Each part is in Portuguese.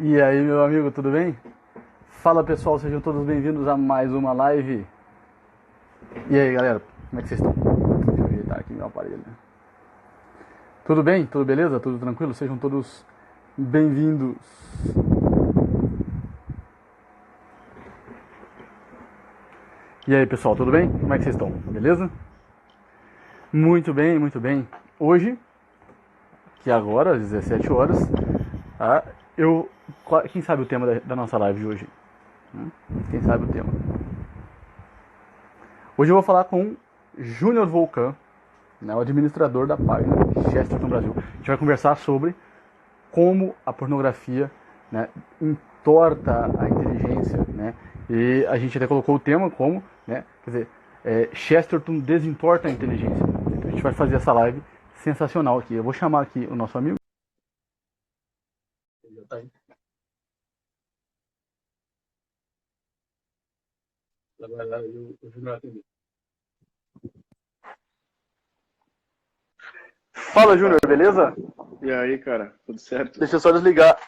E aí, meu amigo, tudo bem? Fala pessoal, sejam todos bem-vindos a mais uma live. E aí, galera, como é que vocês estão? Deixa eu ajeitar aqui meu aparelho. Tudo bem? Tudo beleza? Tudo tranquilo? Sejam todos bem-vindos. E aí, pessoal, tudo bem? Como é que vocês estão? Beleza? Muito bem, muito bem. Hoje, que agora, às 17 horas, tá? Quem sabe o tema da nossa live de hoje? Quem sabe o tema? Hoje eu vou falar com Júnior Volcan, né, o administrador da página Chesterton Brasil. A gente vai conversar sobre como a pornografia, né, entorta a inteligência, né? E a gente até colocou o tema como, né, quer dizer, Chesterton desentorta a inteligência. Então a gente vai fazer essa live sensacional aqui. Eu vou chamar aqui o nosso amigo. Fala, Júnior, Opa, beleza? e aí, cara? Tudo certo? Deixa eu só desligar.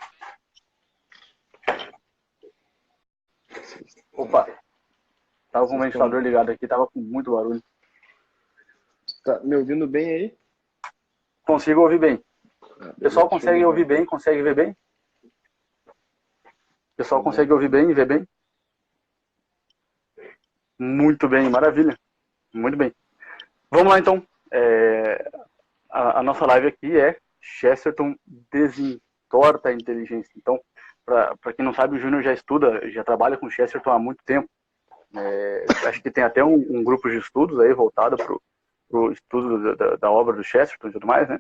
Opa, tava com o Vocês estão. ventilador ligado aqui, tava com muito barulho. Tá me ouvindo bem aí? Consigo ouvir bem. Ah, O pessoal beleza, show consegue de ouvir bola. bem, consegue ver bem? O pessoal Vamos lá. consegue ouvir bem e ver bem? Muito bem, maravilha. Muito bem. Vamos lá então. A nossa live aqui é Chesterton desentorta a inteligência. Então, para quem não sabe, o Júnior já estuda, já trabalha com Chesterton há muito tempo. Acho que tem até um grupo de estudos aí voltado para o estudo da obra do Chesterton e tudo mais, né?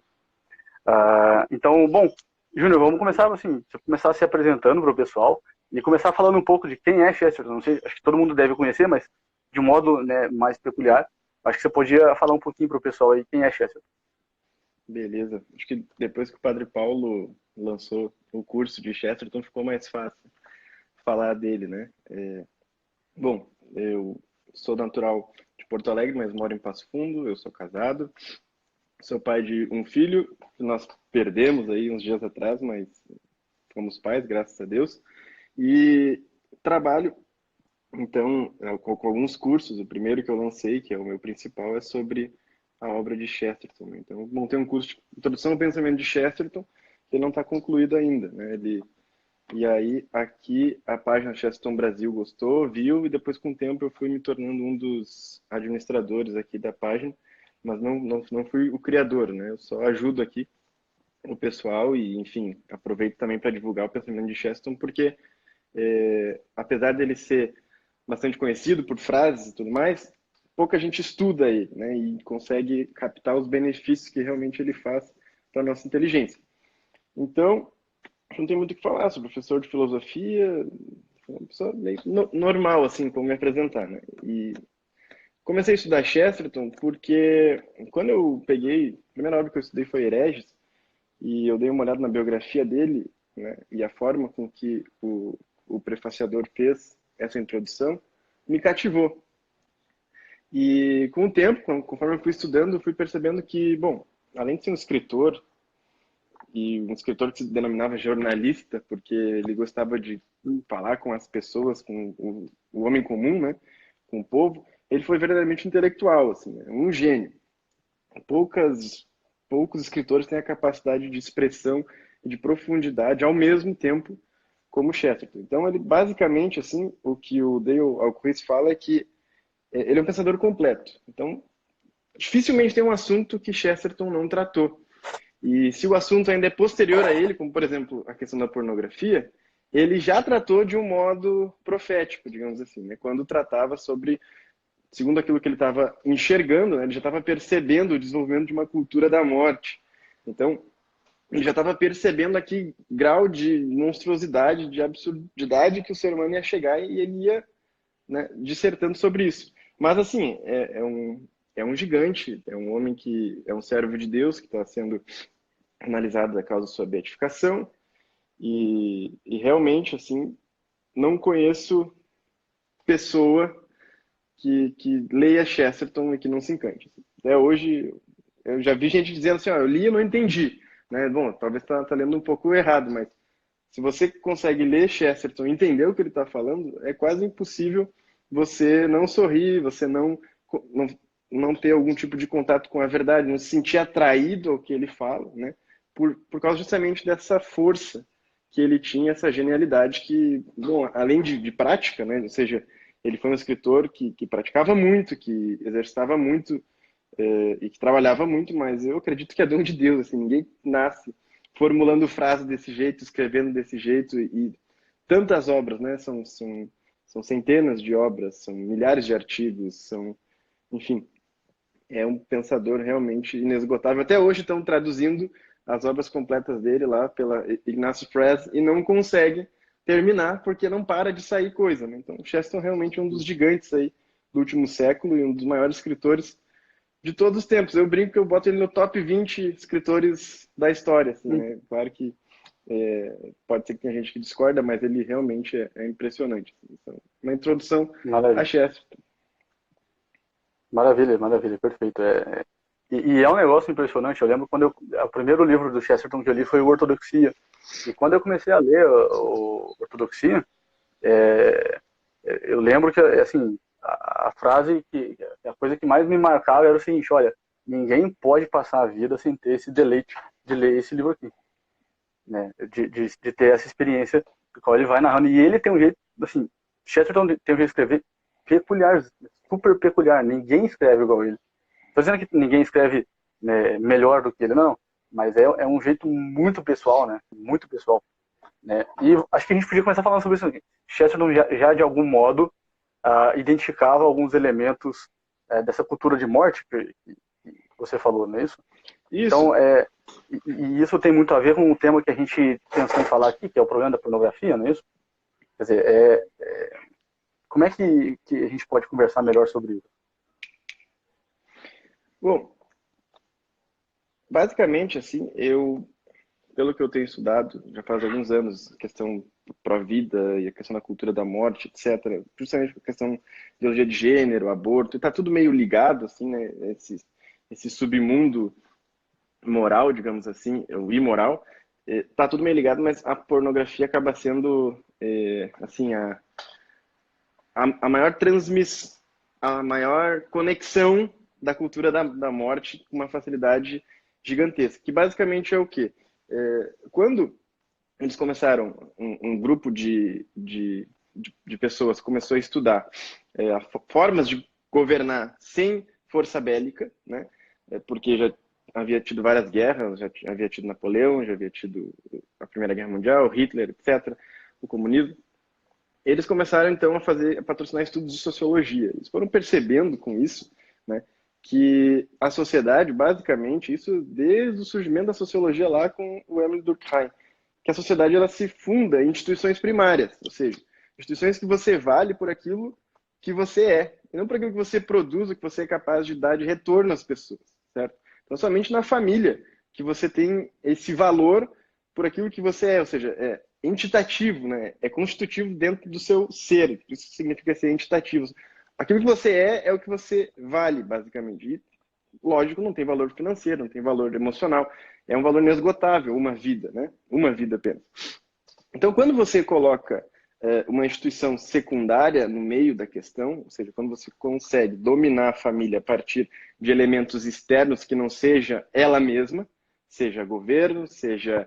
Então, bom, Júnior, vamos começar assim, começar se apresentando para o pessoal e começar falando um pouco de quem é Chesterton. Não sei, acho que todo mundo deve conhecer, mas de um modo, né, mais peculiar. Acho que você podia falar um pouquinho para o pessoal aí quem é Chesterton. Beleza. Acho que depois que o Padre Paulo lançou o curso de Chesterton, ficou mais fácil falar dele, né? Bom, eu sou natural de Porto Alegre, mas moro em Passo Fundo. Eu sou casado. Sou pai de um filho que nós perdemos aí uns dias atrás, mas fomos pais, graças a Deus. E trabalho. Então, com alguns cursos, o primeiro que eu lancei, que é o meu principal, é sobre a obra de Chesterton, né? Então, eu montei um curso de Introdução ao Pensamento de Chesterton, que não está concluído ainda, né? E aí, aqui, a página Chesterton Brasil gostou, viu, e depois, com o tempo, eu fui me tornando um dos administradores aqui da página, mas não fui o criador, né? Eu só ajudo aqui o pessoal e, enfim, aproveito também para divulgar o pensamento de Chesterton, porque, apesar dele ser bastante conhecido por frases e tudo mais, pouca gente estuda ele, né? E consegue captar os benefícios que realmente ele faz para a nossa inteligência. Então, não tem muito o que falar, sou professor de filosofia, uma pessoa meio normal, assim, como me apresentar, né? E comecei a estudar Chesterton porque quando eu peguei, a primeira obra que eu estudei foi Hereges, e eu dei uma olhada na biografia dele, né? E a forma com que o prefaciador fez essa introdução, me cativou. E com o tempo, conforme eu fui estudando, eu fui percebendo que, bom, além de ser um escritor, e um escritor que se denominava jornalista, porque ele gostava de falar com as pessoas, com o homem comum, né, com o povo, ele foi verdadeiramente intelectual, assim, né, um gênio. Poucos escritores têm a capacidade de expressão e de profundidade ao mesmo tempo como Chesterton. Então, ele basicamente, assim, o que o Dale Alquist fala é que ele é um pensador completo. Então, dificilmente tem um assunto que Chesterton não tratou. E se o assunto ainda é posterior a ele, como por exemplo a questão da pornografia, ele já tratou de um modo profético, digamos assim, né? Quando tratava sobre, segundo aquilo que ele estava enxergando, né? Ele já estava percebendo o desenvolvimento de uma cultura da morte. Então, ele já estava percebendo aqui grau de monstruosidade, de absurdidade que o ser humano ia chegar e ele ia, né, dissertando sobre isso. Mas, assim, é um gigante, é um homem que é um servo de Deus, que está sendo analisado da causa da sua beatificação, e realmente, assim, não conheço pessoa que leia Chesterton e que não se encante. Até hoje, eu já vi gente dizendo assim, ó, eu li e não entendi. Né? Bom, talvez tá lendo um pouco errado, mas se você consegue ler Chesterton e entender o que ele está falando, é quase impossível você não sorrir, você não, não ter algum tipo de contato com a verdade, não se sentir atraído ao que ele fala, né? Por causa justamente dessa força que ele tinha, essa genialidade que, bom, além de prática, né? Ou seja, ele foi um escritor que praticava muito, que exercitava muito e que trabalhava muito, mas eu acredito que é dom de Deus, assim, ninguém nasce formulando frases desse jeito, escrevendo desse jeito e tantas obras, né? São centenas de obras, são milhares de artigos, enfim, é um pensador realmente inesgotável. Até hoje estão traduzindo as obras completas dele lá pela Ignacio Press e não consegue terminar porque não para de sair coisa, né? Então, Chesterton realmente é um dos gigantes aí do último século e um dos maiores escritores de todos os tempos. Eu brinco que eu boto ele no top 20 escritores da história, assim, né? Claro que pode ser que tenha gente que discorda, mas ele realmente é impressionante. Assim. Então, uma introdução a Maravilha, Chesterton. maravilha, maravilha, perfeito. E é um negócio impressionante. Eu lembro quando o primeiro livro do Chesterton que eu li foi o Ortodoxia. E quando eu comecei a ler o Ortodoxia, é, eu lembro que, assim, a frase, a coisa que mais me marcava era o seguinte: olha, ninguém pode passar a vida sem ter esse deleite de ler esse livro aqui, né? De ter essa experiência do qual ele vai narrando. E ele tem um jeito, assim, Chesterton tem um jeito de escrever peculiar, super peculiar. Ninguém escreve igual ele. Estou dizendo que ninguém escreve, né, melhor do que ele, não. Mas é um jeito muito pessoal, né? Muito pessoal. Né? E acho que a gente podia começar falando sobre isso aqui. Chesterton já de algum modo, identificava alguns elementos dessa cultura de morte que você falou, não é isso? Isso. Então, e isso tem muito a ver com o tema que a gente pensou em falar aqui, que é o problema da pornografia, não é isso? Quer dizer, como é que a gente pode conversar melhor sobre isso? Bom, basicamente, assim, pelo que eu tenho estudado, já faz alguns anos, a questão pró-vida e a questão da cultura da morte, etc., justamente a questão de ideologia de gênero, aborto, está tudo meio ligado, assim, né? Esse submundo moral, digamos assim, o imoral, tá tudo meio ligado, mas a pornografia acaba sendo, assim, a maior a maior conexão da cultura da morte com uma facilidade gigantesca, que basicamente é o quê? Quando eles começaram, um grupo de pessoas começou a estudar formas de governar sem força bélica, né? Porque já havia tido várias guerras, já havia tido Napoleão, já havia tido a Primeira Guerra Mundial, Hitler, etc., o comunismo. Eles começaram, então, a patrocinar estudos de sociologia. Eles foram percebendo com isso, né, que a sociedade, basicamente, isso desde o surgimento da sociologia lá com o Emile Durkheim, que a sociedade ela se funda em instituições primárias, ou seja, instituições que você vale por aquilo que você é, e não por aquilo que você produz, o que você é capaz de dar de retorno às pessoas, certo? Então, somente na família que você tem esse valor por aquilo que você é, ou seja, é entitativo, né? É constitutivo dentro do seu ser, isso significa ser entitativo. Aquilo que você é o que você vale, basicamente. E, lógico, não tem valor financeiro, não tem valor emocional, é um valor inesgotável, uma vida, né? Uma vida apenas. Então, quando você coloca uma instituição secundária no meio da questão, ou seja, quando você consegue dominar a família a partir de elementos externos que não seja ela mesma, seja governo, seja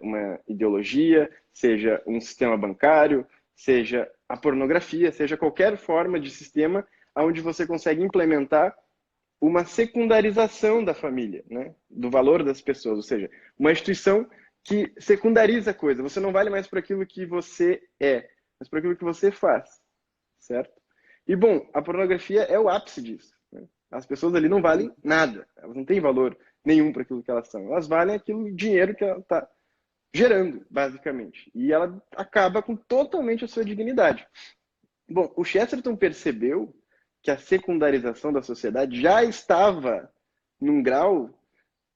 uma ideologia, seja um sistema bancário, seja a pornografia, seja qualquer forma de sistema onde você consegue implementar uma secundarização da família, né? Do valor das pessoas, ou seja, uma instituição que secundariza a coisa. Você não vale mais por aquilo que você é, mas por aquilo que você faz, certo? E, bom, a pornografia é o ápice disso. Né? As pessoas ali não valem nada. Elas não têm valor nenhum para aquilo que elas são. Elas valem aquilo dinheiro que ela está gerando, basicamente. E ela acaba com totalmente a sua dignidade. Bom, o Chesterton percebeu que a secundarização da sociedade já estava num grau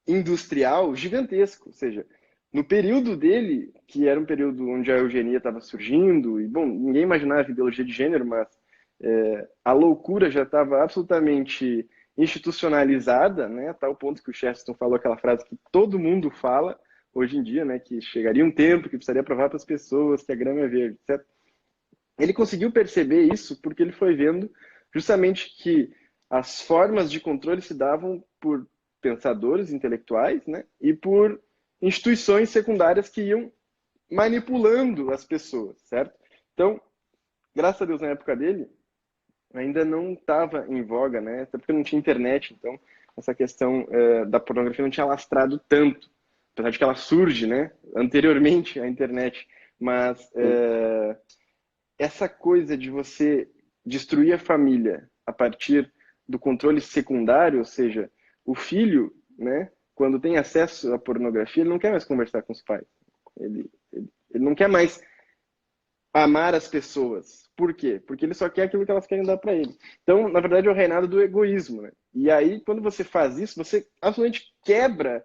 industrial gigantesco, ou seja, no período dele, que era um período onde a eugenia estava surgindo, e, bom, ninguém imaginava a ideologia de gênero, mas a loucura já estava absolutamente institucionalizada, né, a tal ponto que o Chesterton falou aquela frase que todo mundo fala, hoje em dia, né, que chegaria um tempo que precisaria provar para as pessoas que a grama é verde, certo? Ele conseguiu perceber isso porque ele foi vendo justamente que as formas de controle se davam por pensadores intelectuais, né, e por instituições secundárias que iam manipulando as pessoas, certo? Então, graças a Deus, na época dele, ainda não estava em voga, né? Até porque não tinha internet, então essa questão da pornografia não tinha alastrado tanto, apesar de que ela surge, né? Anteriormente à internet, mas essa coisa de você destruir a família a partir do controle secundário, ou seja, o filho, né? Quando tem acesso à pornografia, ele não quer mais conversar com os pais. Ele não quer mais amar as pessoas. Por quê? Porque ele só quer aquilo que elas querem dar para ele. Então, na verdade, é o reinado do egoísmo, né? E aí, quando você faz isso, você absolutamente quebra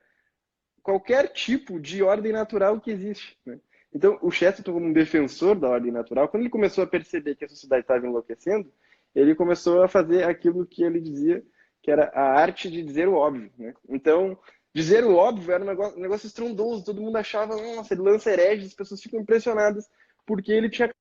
qualquer tipo de ordem natural que existe, né? Então, o Chesterton, como um defensor da ordem natural, quando ele começou a perceber que a sociedade estava enlouquecendo, ele começou a fazer aquilo que ele dizia que era a arte de dizer o óbvio, né? Então, dizer o óbvio era um negócio estrondoso, todo mundo achava, nossa, ele lança hereges, as pessoas ficam impressionadas porque ele tinha.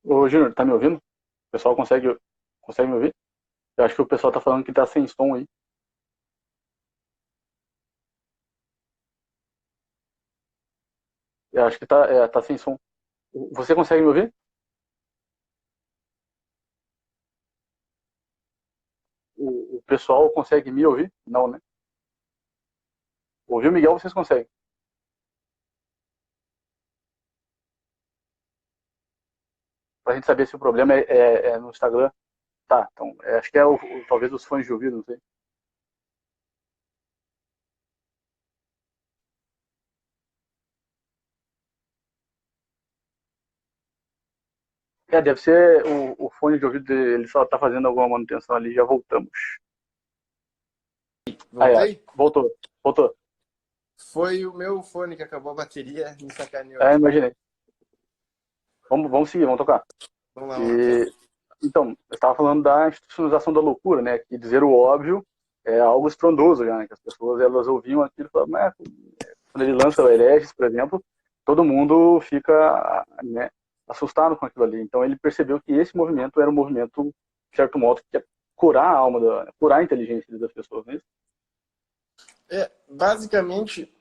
Ô, Júnior, tá me ouvindo? O pessoal consegue me ouvir? Eu acho que o pessoal tá falando que tá sem som aí. Eu acho que tá sem som. Você consegue me ouvir? O pessoal consegue me ouvir? Não, né? Ouvir o Miguel, vocês conseguem. Pra gente saber se o problema é no Instagram. Tá, então, acho que talvez os fones de ouvido, não sei. Deve ser o fone de ouvido dele, ele só tá fazendo alguma manutenção ali, já voltamos. Voltei? Voltou. Foi o meu fone que acabou a bateria, me sacaneou aqui. Imaginei. Vamos seguir, vamos tocar. Vamos lá. E, então, eu estava falando da institucionalização da loucura, né? Que dizer o óbvio é algo estrondoso já, né? Que as pessoas, elas ouviam aquilo e falavam, mas quando ele lança o Hereges, por exemplo, todo mundo fica, né, assustado com aquilo ali. Então ele percebeu que esse movimento era um movimento, de certo modo, que ia curar a alma, curar a inteligência das pessoas, não é isso? Basicamente,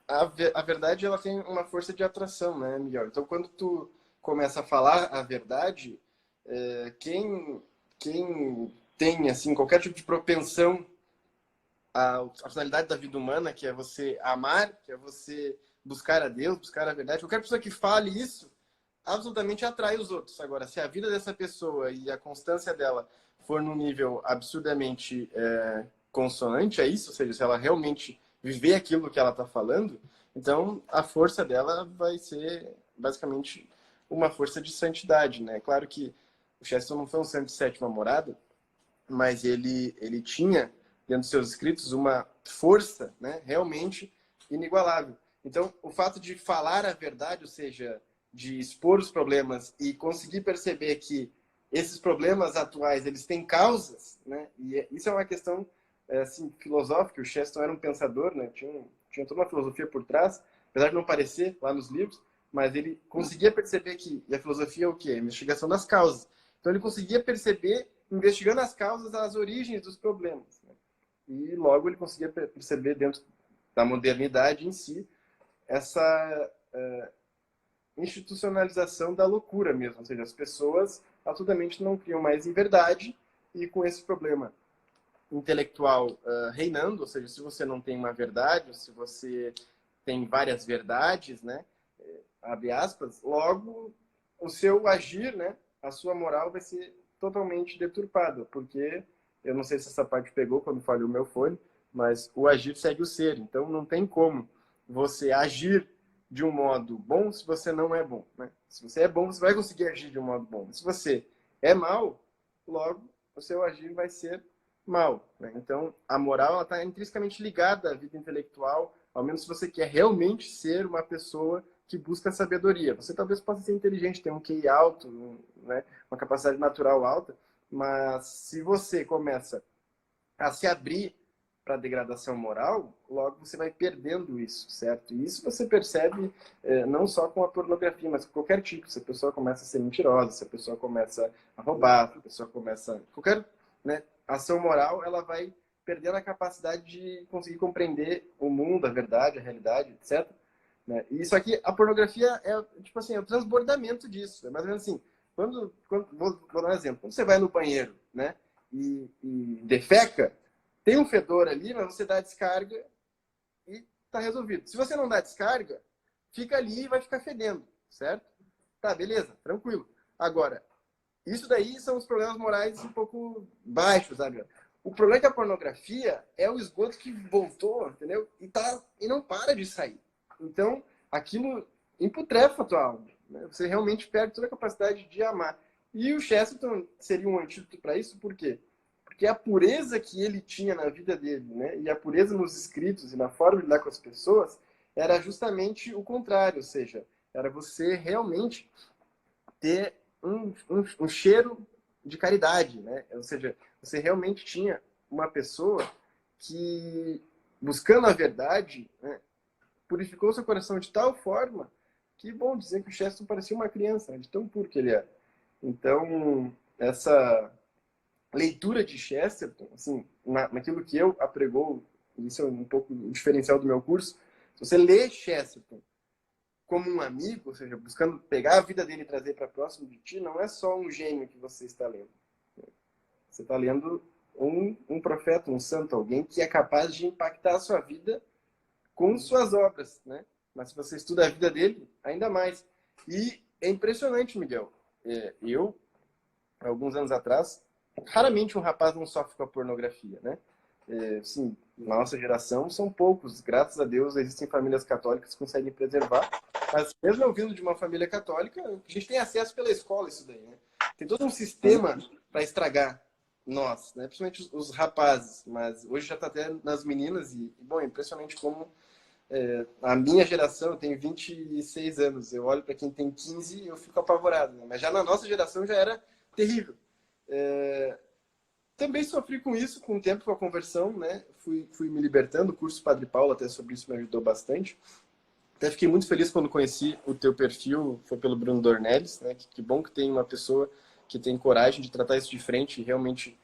a verdade ela tem uma força de atração, né, Miguel? Então, quando tu começa a falar a verdade, quem tem assim qualquer tipo de propensão à finalidade da vida humana, que é você amar, que é você buscar a Deus, buscar a verdade, qualquer pessoa que fale isso, absolutamente atrai os outros. Agora, se a vida dessa pessoa e a constância dela for num nível absurdamente consonante a isso, ou seja, se ela realmente viver aquilo que ela está falando, então a força dela vai ser basicamente uma força de santidade, né? Claro que o Chesterton não foi um santo de sétima morada, mas ele tinha dentro dos seus escritos uma força, né, realmente inigualável. Então, o fato de falar a verdade, ou seja, de expor os problemas e conseguir perceber que esses problemas atuais eles têm causas, né? E isso é uma questão assim filosófica. O Chesterton era um pensador, né? Tinha toda uma filosofia por trás, apesar de não parecer lá nos livros, mas ele conseguia perceber que e a filosofia é o quê? A investigação das causas. Então ele conseguia perceber, investigando as causas, as origens dos problemas, né? E logo ele conseguia perceber dentro da modernidade em si essa institucionalização da loucura mesmo, ou seja, as pessoas absolutamente não criam mais em verdade, e com esse problema intelectual reinando, ou seja, se você não tem uma verdade, ou se você tem várias verdades, né, abre aspas, logo o seu agir, né, a sua moral vai ser totalmente deturpada, porque eu não sei se essa parte pegou quando falhou o meu fone, mas o agir segue o ser, então não tem como você agir de um modo bom se você não é bom, né? Se você é bom, você vai conseguir agir de um modo bom. Se você é mal, logo o seu agir vai ser mal, né? Então, a moral está intrinsecamente ligada à vida intelectual, ao menos se você quer realmente ser uma pessoa que busca sabedoria. Você talvez possa ser inteligente, ter um QI alto, né? Uma capacidade natural alta, mas se você começa a se abrir para a degradação moral, logo você vai perdendo isso, certo? E isso você percebe não só com a pornografia, mas com qualquer tipo. Se a pessoa começa a ser mentirosa, se a pessoa começa a roubar, se a pessoa começa... Qualquer, né, ação moral, ela vai perdendo a capacidade de conseguir compreender o mundo, a verdade, a realidade, etc. Né? E isso aqui, a pornografia é, tipo assim, é o transbordamento disso. É mais ou menos assim, vou dar um exemplo. Quando você vai no banheiro, né, e defeca, tem um fedor ali, mas você dá a descarga e tá resolvido. Se você não dá descarga, fica ali e vai ficar fedendo, certo? Tá, beleza, tranquilo. Agora, isso daí são os problemas morais um pouco baixos, sabe? O problema é que a pornografia é o esgoto que voltou, entendeu? E não para de sair. Então, aquilo emputrefa a tua alma, né? Você realmente perde toda a capacidade de amar. E o Chesterton seria um antídoto para isso, por quê? Porque a pureza que ele tinha na vida dele, né? E a pureza nos escritos e na forma de lidar com as pessoas era justamente o contrário, ou seja, era você realmente ter um cheiro de caridade, né? Ou seja, você realmente tinha uma pessoa que, buscando a verdade, né, purificou seu coração de tal forma que, bom, dizer que o Chesterton parecia uma criança, né, de tão puro que ele era. Então, essa leitura de Chesterton, assim, naquilo que eu apregou, isso é um pouco o diferencial do meu curso, se você lê Chesterton como um amigo, ou seja, buscando pegar a vida dele e trazer para próximo de ti, não é só um gênio que você está lendo. Você está lendo um profeta, um santo, alguém que é capaz de impactar a sua vida com suas obras, né? Mas se você estuda a vida dele, ainda mais. E é impressionante, Miguel. Eu, alguns anos atrás, raramente um rapaz não sofre com a pornografia, né? Sim, na nossa geração são poucos. Graças a Deus existem famílias católicas que conseguem preservar. Mas mesmo eu vindo de uma família católica, a gente tem acesso pela escola isso daí, né? Tem todo um sistema para estragar nós, né? Principalmente os rapazes. Mas hoje já está até nas meninas e bom, é impressionante como a minha geração, eu tenho 26 anos, eu olho para quem tem 15 e eu fico apavorado, né? Mas já na nossa geração já era terrível. Também sofri com isso, com o tempo, com a conversão, né? Fui me libertando, o curso Padre Paulo até sobre isso me ajudou bastante. Até fiquei muito feliz quando conheci o teu perfil, foi pelo Bruno Dornelles, né? Que bom que tem uma pessoa que tem coragem de tratar isso de frente e realmente...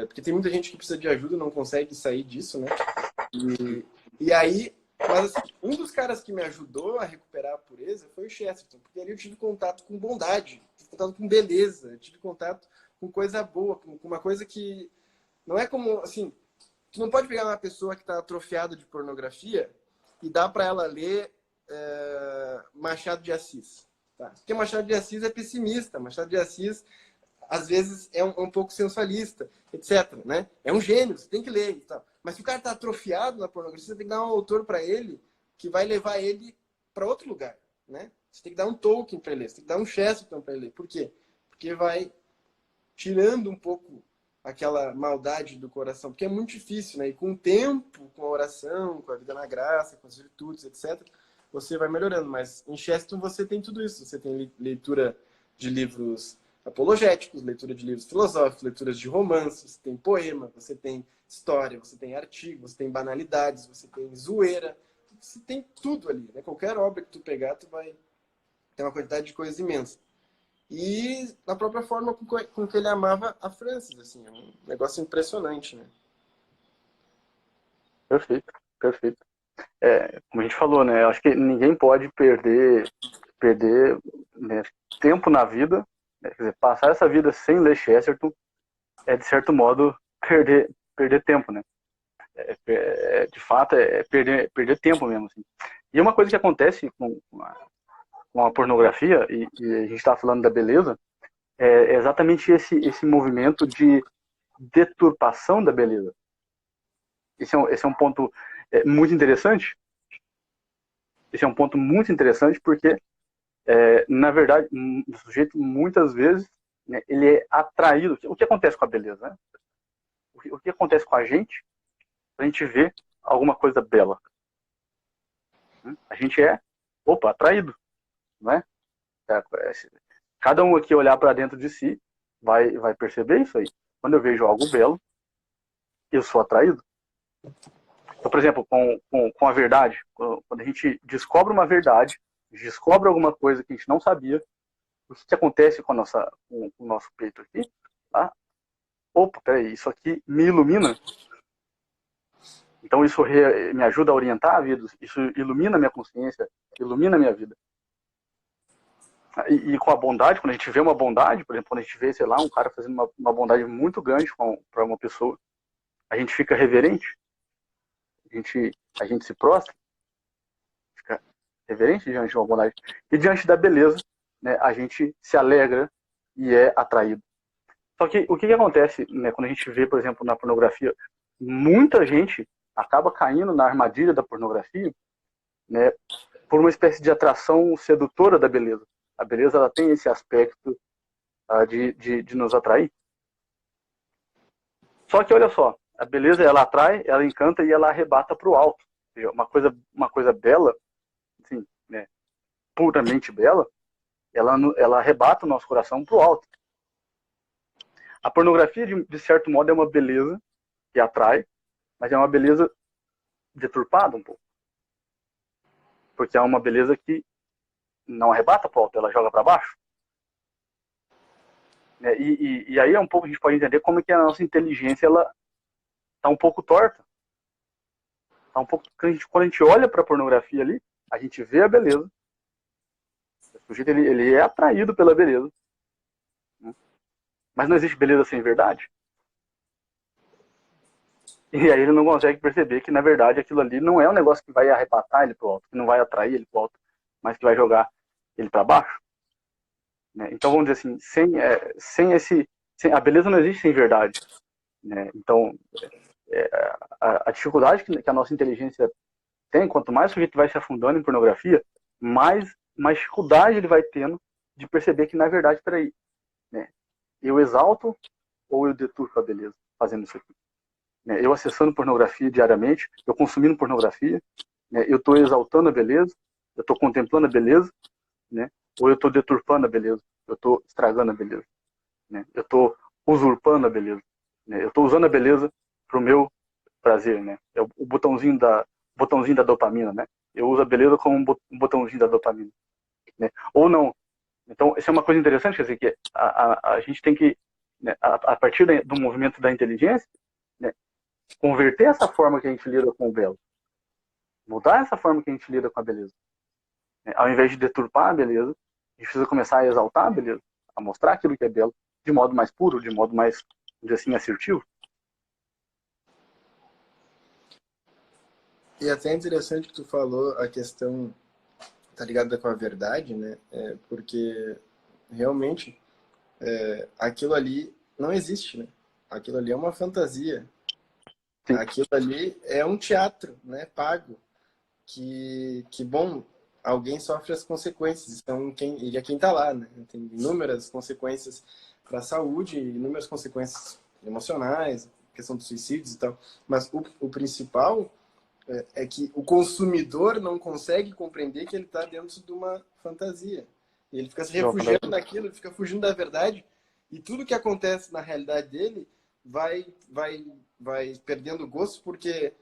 porque tem muita gente que precisa de ajuda e não consegue sair disso, né? E aí, mas assim, um dos caras que me ajudou a recuperar a pureza foi o Chesterton, porque ali eu tive contato com bondade, tive contato com beleza, tive contato com coisa boa, com uma coisa que não é como, assim, tu não pode pegar uma pessoa que está atrofiada de pornografia e dar para ela ler Machado de Assis, tá? Porque Machado de Assis é pessimista, Machado de Assis às vezes é um pouco sensualista, etc, né? É um gênio, você tem que ler e tal. Mas se o cara está atrofiado na pornografia, você tem que dar um autor para ele que vai levar ele para outro lugar, né? Você tem que dar um Tolkien para ele ler, você tem que dar um Chesterton para ele ler. Por quê? Porque vai tirando um pouco aquela maldade do coração, porque é muito difícil, né? E com o tempo, com a oração, com a vida na graça, com as virtudes, etc, você vai melhorando. Mas em Chesterton você tem tudo isso. Você tem leitura de livros apologéticos, leitura de livros filosóficos, leituras de romances, você tem poema, você tem história, você tem artigo, você tem banalidades, você tem zoeira, você tem tudo ali, né? Qualquer obra que tu pegar, tu vai ter uma quantidade de coisas imensa. E na própria forma com que ele amava a Francis, assim, é um negócio impressionante, né? Perfeito, perfeito. como a gente falou, né? Eu acho que ninguém pode perder, né, tempo na vida, né? Quer dizer, passar essa vida sem ler Chesterton é, de certo modo, perder tempo, né? De fato, perder tempo mesmo, assim. E uma coisa que acontece com a pornografia, e a gente está falando da beleza, é exatamente esse movimento de deturpação da beleza. Esse é um ponto muito interessante. Esse é um ponto muito interessante porque, na verdade, o sujeito, muitas vezes, né, ele é atraído. O que acontece com a beleza? Né? O que acontece com a gente vê alguma coisa bela? A gente atraído, não é? Cada um aqui olhar para dentro de si vai perceber isso aí. Quando eu vejo algo belo, eu sou atraído. Então, por exemplo, com a verdade, quando a gente descobre uma verdade, descobre alguma coisa que a gente não sabia, o que acontece com o nosso peito aqui? Tá? Opa, peraí, isso aqui me ilumina. Então isso me ajuda a orientar a vida, isso ilumina a minha consciência, ilumina a minha vida. E com a bondade, quando a gente vê uma bondade, por exemplo, quando a gente vê, sei lá, um cara fazendo uma bondade muito grande para uma pessoa, a gente fica reverente, a gente se prostra, fica reverente diante de uma bondade. E diante da beleza, né, a gente se alegra e é atraído. Só que o que acontece, né, quando a gente vê, por exemplo, na pornografia, muita gente acaba caindo na armadilha da pornografia, né, por uma espécie de atração sedutora da beleza. A beleza, ela tem esse aspecto de nos atrair. Só que, olha só, a beleza, ela atrai, ela encanta e ela arrebata para o alto. Ou seja, uma coisa bela, assim, né, puramente bela, ela arrebata o nosso coração para o alto. A pornografia, de certo modo, é uma beleza que atrai, mas é uma beleza deturpada um pouco. Porque é uma beleza que não arrebata para o alto, ela joga para baixo. E aí é um pouco, a gente pode entender como é que a nossa inteligência ela está um pouco torta. Tá um pouco, quando a gente olha para a pornografia ali, a gente vê a beleza. O sujeito ele é atraído pela beleza. Mas não existe beleza sem verdade. E aí ele não consegue perceber que, na verdade, aquilo ali não é um negócio que vai arrebatar ele para o alto, que não vai atrair ele para o alto, mas que vai jogar ele para baixo. Né? Então, vamos dizer assim, a beleza não existe sem verdade. Né? Então, a dificuldade que a nossa inteligência tem, quanto mais o sujeito vai se afundando em pornografia, mais dificuldade ele vai tendo de perceber que, na verdade, peraí, né? Eu exalto ou eu deturpo a beleza fazendo isso aqui? Né? Eu acessando pornografia diariamente, eu consumindo pornografia, né? Eu estou exaltando a beleza, eu estou contemplando a beleza, né? Ou eu estou deturpando a beleza, eu estou estragando a beleza, né? Eu estou usurpando a beleza, né? Eu estou usando a beleza para o meu prazer, né? É o botãozinho da dopamina, né? Eu uso a beleza como um botãozinho da dopamina, né? Ou não. Então, isso é uma coisa interessante, quer dizer, que a gente tem que, né, a partir do movimento da inteligência, né, converter essa forma que a gente lida com o belo, mudar essa forma que a gente lida com a beleza. Né? Ao invés de deturpar a beleza, a gente precisa começar a exaltar a beleza, a mostrar aquilo que é belo, de modo mais puro, de modo mais, vamos dizer assim, assertivo. E até é interessante que tu falou a questão, tá ligada com a verdade, né? Porque realmente aquilo ali não existe, né? Aquilo ali é uma fantasia. Sim. Aquilo ali é um teatro, né? Pago. Que bom, alguém sofre as consequências. Então, ele é quem tá lá, né? Tem inúmeras consequências para a saúde, inúmeras consequências emocionais, questão dos suicídios e tal. Mas o principal é que o consumidor não consegue compreender que ele está dentro de uma fantasia. E ele fica se refugiando naquilo, ele fica fugindo da verdade. E tudo que acontece na realidade dele vai perdendo gosto porque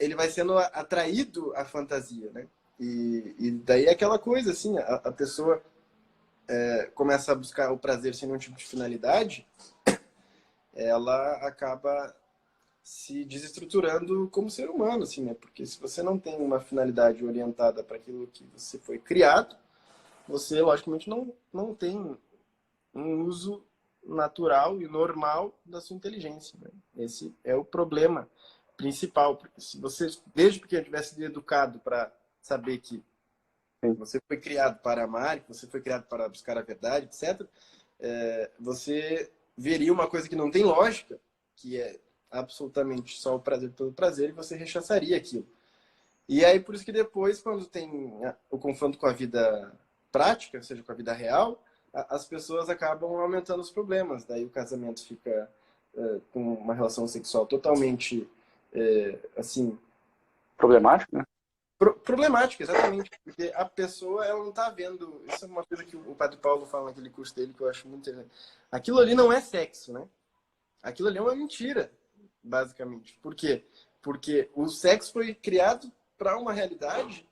ele vai sendo atraído à fantasia, né? E daí é aquela coisa, assim, a pessoa começa a buscar o prazer sem nenhum tipo de finalidade, ela acaba se desestruturando como ser humano, assim, né? Porque se você não tem uma finalidade orientada para aquilo que você foi criado, você, logicamente, não tem um uso natural e normal da sua inteligência, né? Esse é o problema principal, porque se você, desde pequeno, tivesse sido educado para saber que você foi criado para amar, que você foi criado para buscar a verdade, etc., você veria uma coisa que não tem lógica, que é absolutamente só o prazer pelo prazer, e você rechaçaria aquilo. E aí, por isso que depois, quando tem o confronto com a vida prática, ou seja, com a vida real, as pessoas acabam aumentando os problemas. Daí o casamento fica com uma relação sexual totalmente, assim... Problemático, né? Problemática, exatamente. Porque a pessoa, ela não está vendo... Isso é uma coisa que o Padre Paulo fala naquele curso dele, que eu acho muito interessante. Aquilo ali não é sexo, né? Aquilo ali é uma mentira, basicamente. Por quê? Porque o sexo foi criado para uma realidade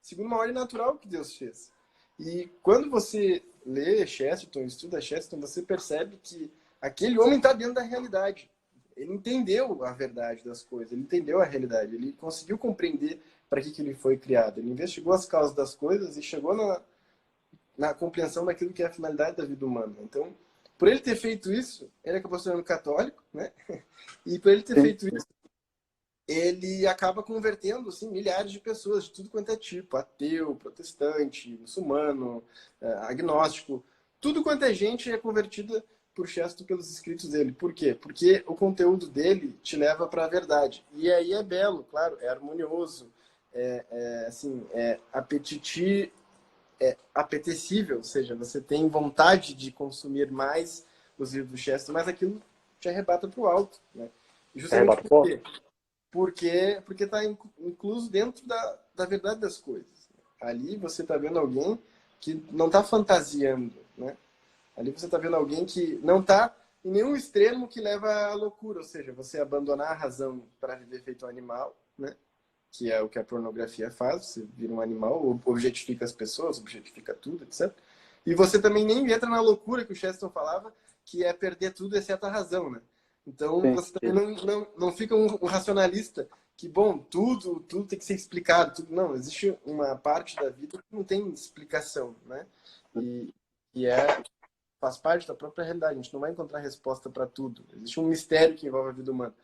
segundo uma ordem natural que Deus fez. E quando você lê Chesterton, estuda Chesterton, você percebe que aquele homem está dentro da realidade. Ele entendeu a verdade das coisas, ele entendeu a realidade, ele conseguiu compreender para que ele foi criado. Ele investigou as causas das coisas e chegou na compreensão daquilo que é a finalidade da vida humana. Então, por ele ter feito isso, ele acabou sendo católico, né? E por ele ter feito isso, ele acaba convertendo assim, milhares de pessoas de tudo quanto é tipo, ateu, protestante, muçulmano, agnóstico, tudo quanto é gente é convertida por Chesterton pelos escritos dele. Por quê? Porque o conteúdo dele te leva para a verdade. E aí é belo, claro, é harmonioso, assim, apetecível, ou seja, você tem vontade de consumir mais os livros do Chesterton, mas aquilo te arrebata para o alto, né? E justamente por quê? Porque está incluso dentro da verdade das coisas. Ali você está vendo alguém que não está fantasiando, né? Ali você está vendo alguém que não está em nenhum extremo que leva à loucura, ou seja, você abandonar a razão para viver feito um animal, né? Que é o que a pornografia faz, você vira um animal, objetifica as pessoas, objetifica tudo, etc. E você também nem entra na loucura que o Chesterton falava, que é perder tudo exceto a razão, né? Então você também não fica um racionalista que, bom, tudo tem que ser explicado. Tudo. Não, existe uma parte da vida que não tem explicação, né? E faz parte da própria realidade. A gente não vai encontrar resposta para tudo. Existe um mistério que envolve a vida humana.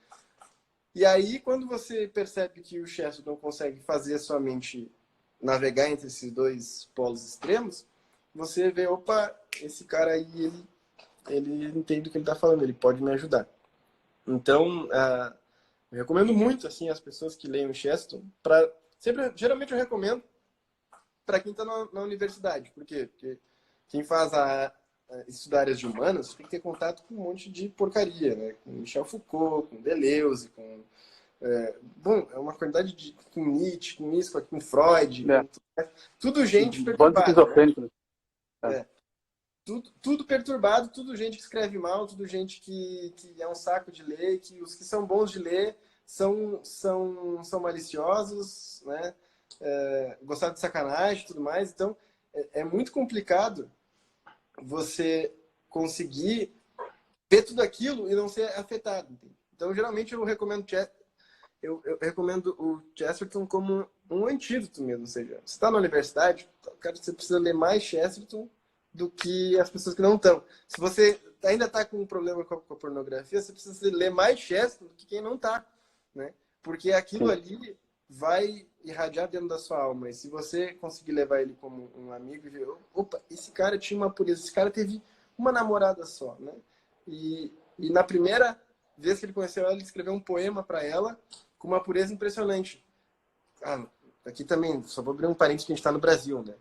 E aí, quando você percebe que o Chesterton não consegue fazer a sua mente navegar entre esses dois polos extremos, você vê, opa, esse cara aí, ele entende o que ele está falando, ele pode me ajudar. Então, eu recomendo muito assim as pessoas que leem o Chesterton. Geralmente eu recomendo para quem está na universidade. Por quê? Porque quem faz estudar áreas de humanas tem que ter contato com um monte de porcaria, né? Com Michel Foucault, com Deleuze, com... é uma quantidade com Nietzsche, com isso, com Freud, com tudo gente perturbada. Né? Tudo perturbado, tudo gente que escreve mal, tudo gente que é um saco de ler, que os que são bons de ler são maliciosos, né? Gostar de sacanagem e tudo mais. Então, é muito complicado você conseguir ver tudo aquilo e não ser afetado. Entende? Então, geralmente, eu recomendo o Chesterton como um antídoto mesmo. Ou seja, você está na universidade, cara, você precisa ler mais Chesterton do que as pessoas que não estão. Se você ainda está com um problema com a pornografia, você precisa ler mais Chesterton do que quem não está, né? Porque aquilo ali vai irradiar dentro da sua alma. E se você conseguir levar ele como um amigo e ver, opa, esse cara tinha uma pureza, esse cara teve uma namorada só, né? E na primeira vez que ele conheceu ela, ele escreveu um poema para ela com uma pureza impressionante. Aqui também, só vou abrir um parênteses que a gente está no Brasil, né?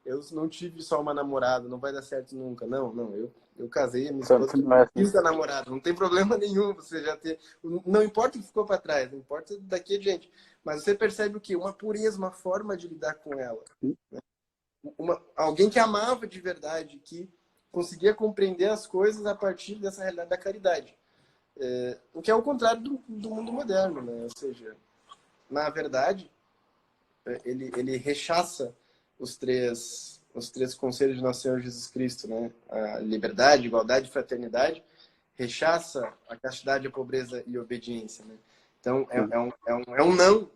Eu não tive só uma namorada, não vai dar certo nunca. Não, eu casei, a minha esposa quis a namorada. Não tem problema nenhum você já ter... Não importa o que ficou para trás, não importa daqui adiante. Mas você percebe o quê? Uma pureza, uma forma de lidar com ela. Né? Alguém que amava de verdade, que conseguia compreender as coisas a partir dessa realidade da caridade. O que é o contrário do mundo moderno, né? Ou seja, na verdade, ele rechaça os três conselhos de nosso Senhor Jesus Cristo, né? A liberdade, igualdade e fraternidade. rechaça a castidade, a pobreza e a obediência, né? Então, é um não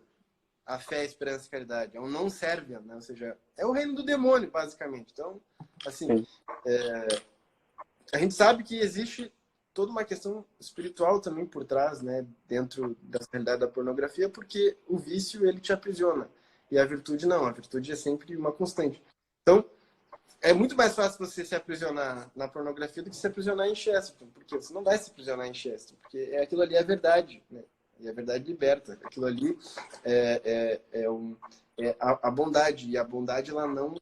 à fé, esperança e caridade. É um não serve, né? Ou seja, é o reino do demônio, basicamente. Então, assim, a gente sabe que existe toda uma questão espiritual também por trás, né? Dentro da realidade da pornografia, porque o vício, ele te aprisiona. E a virtude não. A virtude é sempre uma constante. Então, é muito mais fácil você se aprisionar na pornografia do que se aprisionar em Chesterton, porque você não vai se aprisionar em Chesterton, porque aquilo ali é verdade, né? E a verdade liberta. Aquilo ali é a bondade, e a bondade ela não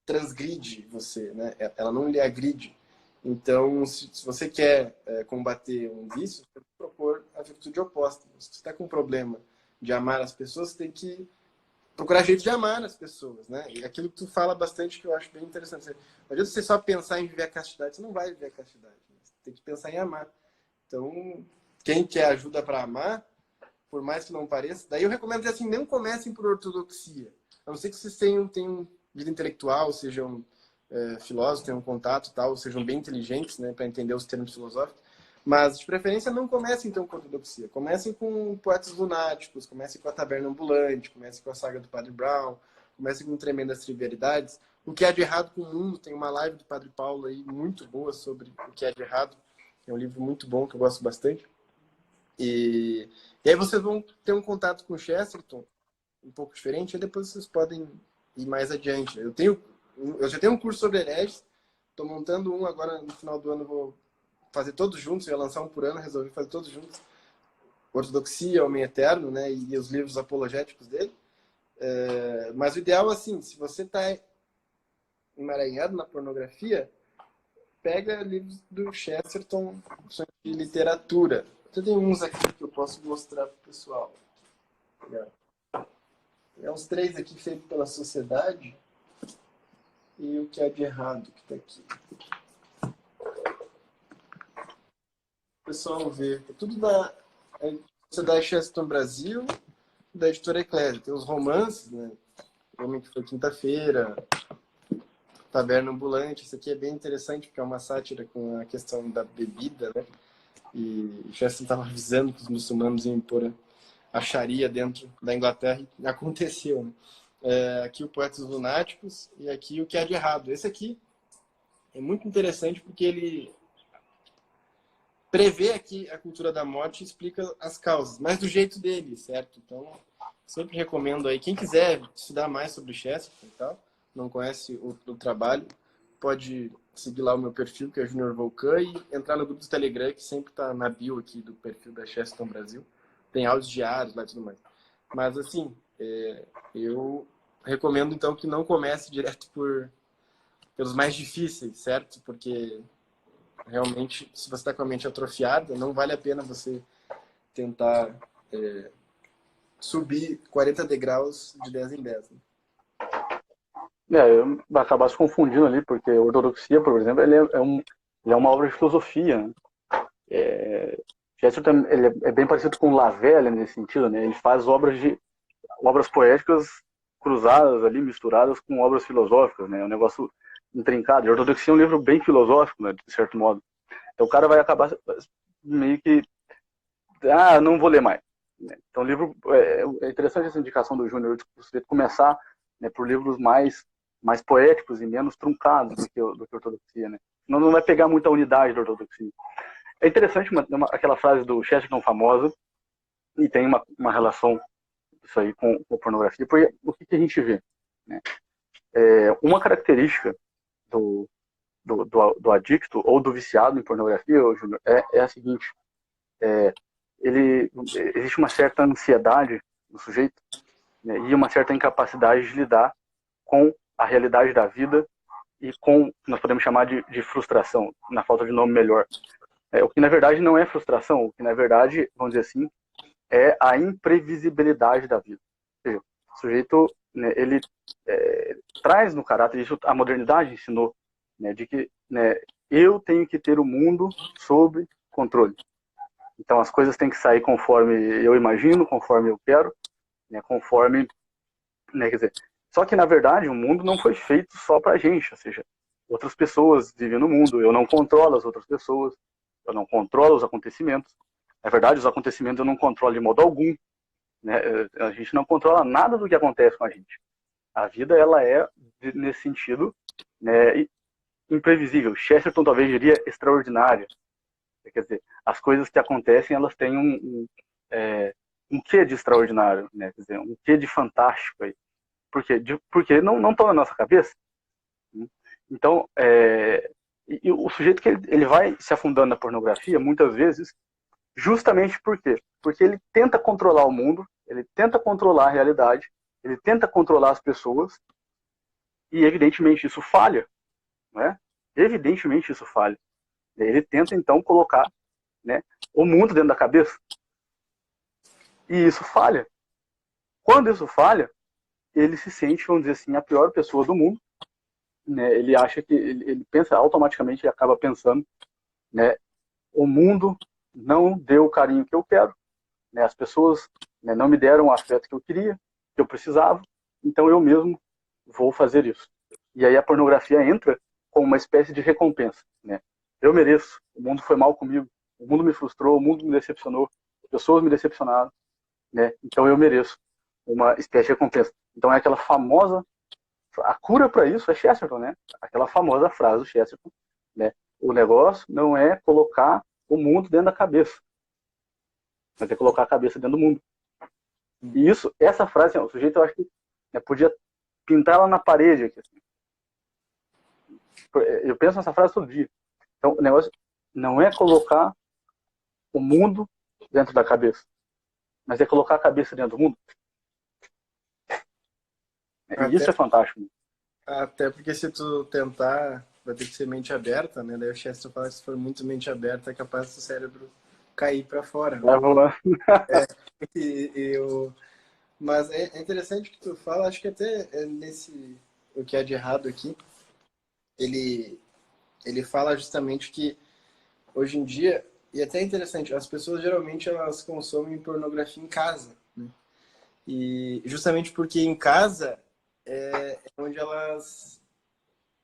transgride você, né? Ela não lhe agride. Então, se você quer combater um vício, você tem que propor a virtude oposta. Se você está com um problema de amar as pessoas, você tem que procurar jeito de amar as pessoas, né? E aquilo que tu fala bastante, que eu acho bem interessante. Não adianta você só pensar em viver a castidade, você não vai viver a castidade. Né? Você tem que pensar em amar. Então, quem quer ajuda para amar, por mais que não pareça, daí eu recomendo que assim, não comecem por ortodoxia. A não ser que vocês tenham vida intelectual, sejam filósofos, tenham contato, tal, sejam bem inteligentes, né, para entender os termos filosóficos. Mas, de preferência, não comecem, então, com a ortodoxia. Comecem com Poetas Lunáticos, comecem com a Taberna Ambulante, comecem com a Saga do Padre Brown, comecem com Tremendas Trivialidades. O que há de errado com o mundo, tem uma live do Padre Paulo aí muito boa sobre o que há de errado. É um livro muito bom, que eu gosto bastante. E aí vocês vão ter um contato com o Chesterton um pouco diferente, e depois vocês podem ir mais adiante. Eu já tenho um curso sobre hereges, estou montando um agora no final do ano, vou fazer todos juntos, eu ia lançar um por ano, resolvi fazer todos juntos. Ortodoxia, Homem Eterno, né, e os livros apologéticos dele. Mas o ideal, assim, se você está emaranhado na pornografia, pega livros do Chesterton de literatura. Eu tenho uns aqui que eu posso mostrar para o pessoal. É uns 3 aqui feitos pela sociedade. E o que há de errado que está aqui. O pessoal vê. É tudo da Sociedade Chesterton Brasil, da editora Eclésia. Tem os romances, né? O Homem que Foi Quinta-feira, Taberna Ambulante. Isso aqui é bem interessante, porque é uma sátira com a questão da bebida, né? E Chesterton estava avisando que os muçulmanos iam impor a Sharia dentro da Inglaterra, e aconteceu, né? Aqui o Poetas Lunáticos e aqui o que há de errado. Esse aqui é muito interessante porque ele prevê aqui a cultura da morte e explica as causas, mas do jeito dele, certo? Então, sempre recomendo aí, quem quiser estudar mais sobre Chesterton e tal, não conhece o trabalho, pode seguir lá o meu perfil, que é Junior Volcan, e entrar no grupo do Telegram, que sempre está na bio aqui do perfil da Chesterton Brasil. Tem áudios diários lá e tudo mais. Mas, assim, eu recomendo, então, que não comece direto pelos mais difíceis, certo? Porque, realmente, se você está com a mente atrofiada, não vale a pena você tentar subir 40 degraus de 10 em 10. Né? Eu acabar se confundindo ali, porque a ortodoxia, por exemplo, ele é uma obra de filosofia. Né? Chesterton ele é bem parecido com Lavelle nesse sentido, né? Ele faz obras poéticas cruzadas ali, misturadas com obras filosóficas, né? É um negócio intrincado. A ortodoxia é um livro bem filosófico, né? De certo modo. Então o cara vai acabar meio que não vou ler mais. Então o livro é interessante essa indicação do Júnior de você começar, né, por livros mais poéticos e menos truncados do que a ortodoxia, né? Não vai pegar muita unidade da ortodoxia. É interessante aquela frase do Chesterton famosa, e tem uma relação isso aí com a pornografia, porque o que a gente vê? Né? Uma característica do adicto ou do viciado em pornografia, Júnior, é a seguinte: existe uma certa ansiedade no sujeito, né, e uma certa incapacidade de lidar com a realidade da vida e com o que nós podemos chamar de frustração, na falta de nome melhor. O que na verdade não é frustração, o que na verdade, vamos dizer assim, é a imprevisibilidade da vida. Ou seja, o sujeito, né, ele traz no caráter, isso a modernidade ensinou, né, de que, né, eu tenho que ter o mundo sob controle. Então as coisas têm que sair conforme eu imagino, conforme eu quero, né, conforme, né, quer dizer, só que na verdade o mundo não foi feito só pra gente, ou seja, outras pessoas vivem no mundo, eu não controlo as outras pessoas. eu não controlo os acontecimentos. Na verdade, os acontecimentos eu não controlo de modo algum, né? A gente não controla nada do que acontece com a gente. A vida, ela é, nesse sentido, né, imprevisível. Chesterton talvez diria extraordinária. Quer dizer, as coisas que acontecem, elas têm um quê de extraordinário, né? Quer dizer, um quê de fantástico aí. Por quê? Porque não estão na nossa cabeça. Então, e o sujeito que ele vai se afundando na pornografia, muitas vezes, justamente por quê? Porque ele tenta controlar o mundo, ele tenta controlar a realidade, ele tenta controlar as pessoas, e evidentemente isso falha, né? Evidentemente isso falha. Ele tenta então colocar, né, o mundo dentro da cabeça, e isso falha. Quando isso falha, ele se sente, vamos dizer assim, a pior pessoa do mundo, né? Ele acha que ele pensa automaticamente e acaba pensando, né, o mundo não deu o carinho que eu quero, né? As pessoas, né, não me deram o afeto que eu queria, que eu precisava, então eu mesmo vou fazer isso. E aí a pornografia entra como uma espécie de recompensa, né? Eu mereço, o mundo foi mal comigo, o mundo me frustrou, o mundo me decepcionou, as pessoas me decepcionaram, né? Então eu mereço uma espécie de recompensa. Então é aquela famosa, a cura para isso é Chesterton, né? Aquela famosa frase do Chesterton, né? O negócio não é colocar o mundo dentro da cabeça, mas é colocar a cabeça dentro do mundo. E isso, essa frase, o sujeito, eu acho que, né, podia pintar ela na parede aqui, assim. Eu penso nessa frase todo dia. Então, o negócio não é colocar o mundo dentro da cabeça, mas é colocar a cabeça dentro do mundo. E isso é fantástico. Até porque se tu tentar, vai ter que ser mente aberta, né? Daí o Chester fala que se for muito mente aberta, é capaz do cérebro cair para fora. Né? Vamos lá. Mas é interessante que tu fala, acho que até nesse o que é de errado aqui, ele fala justamente que hoje em dia, e até é interessante, as pessoas geralmente elas consomem pornografia em casa, né? E justamente porque em casa é onde elas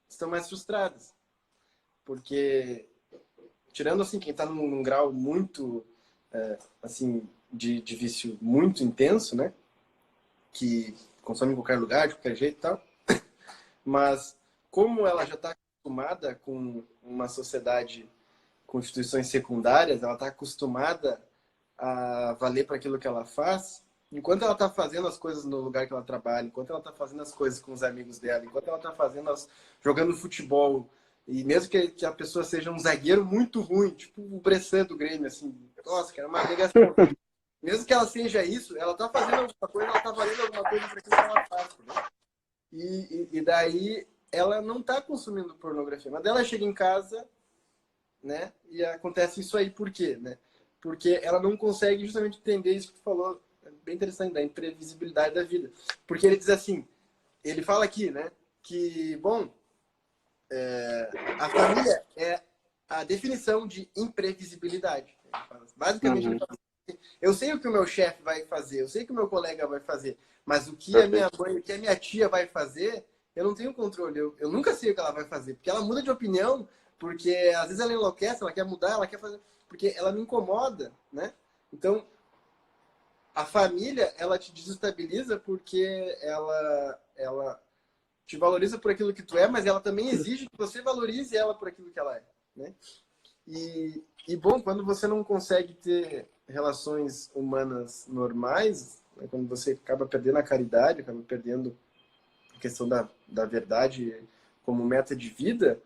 estão mais frustradas. Porque, tirando assim, quem está num grau muito, assim, de vício muito intenso, né? Que consome em qualquer lugar, de qualquer jeito e tal. Mas, como ela já está acostumada com uma sociedade com instituições secundárias, ela está acostumada a valer para aquilo que ela faz, enquanto ela está fazendo as coisas no lugar que ela trabalha, enquanto ela está fazendo as coisas com os amigos dela, enquanto ela está jogando futebol, e mesmo que a pessoa seja um zagueiro muito ruim, tipo o Bressan do Grêmio, assim, nossa, que era uma negação. Mesmo que ela seja isso, ela está fazendo alguma coisa, ela está valendo alguma coisa para aquilo que ela faz. Né? E daí ela não está consumindo pornografia, mas ela chega em casa, né? E acontece isso aí, por quê? Né? Porque ela não consegue justamente entender isso que tu falou, é bem interessante, da imprevisibilidade da vida. Porque ele diz assim, ele fala aqui, né? Que, bom, a família é a definição de imprevisibilidade. Basicamente, ele fala assim, eu sei o que o meu chefe vai fazer, eu sei o que o meu colega vai fazer, mas o que a minha mãe, o que a minha tia vai fazer, eu não tenho controle. Eu nunca sei o que ela vai fazer, porque ela muda de opinião, porque às vezes ela enlouquece, ela quer mudar, ela quer fazer, porque ela me incomoda, né? Então, a família, ela te desestabiliza porque ela te valoriza por aquilo que tu é, mas ela também exige que você valorize ela por aquilo que ela é, né? E bom, quando você não consegue ter relações humanas normais, né, quando você acaba perdendo a caridade, acaba perdendo a questão da verdade como meta de vida,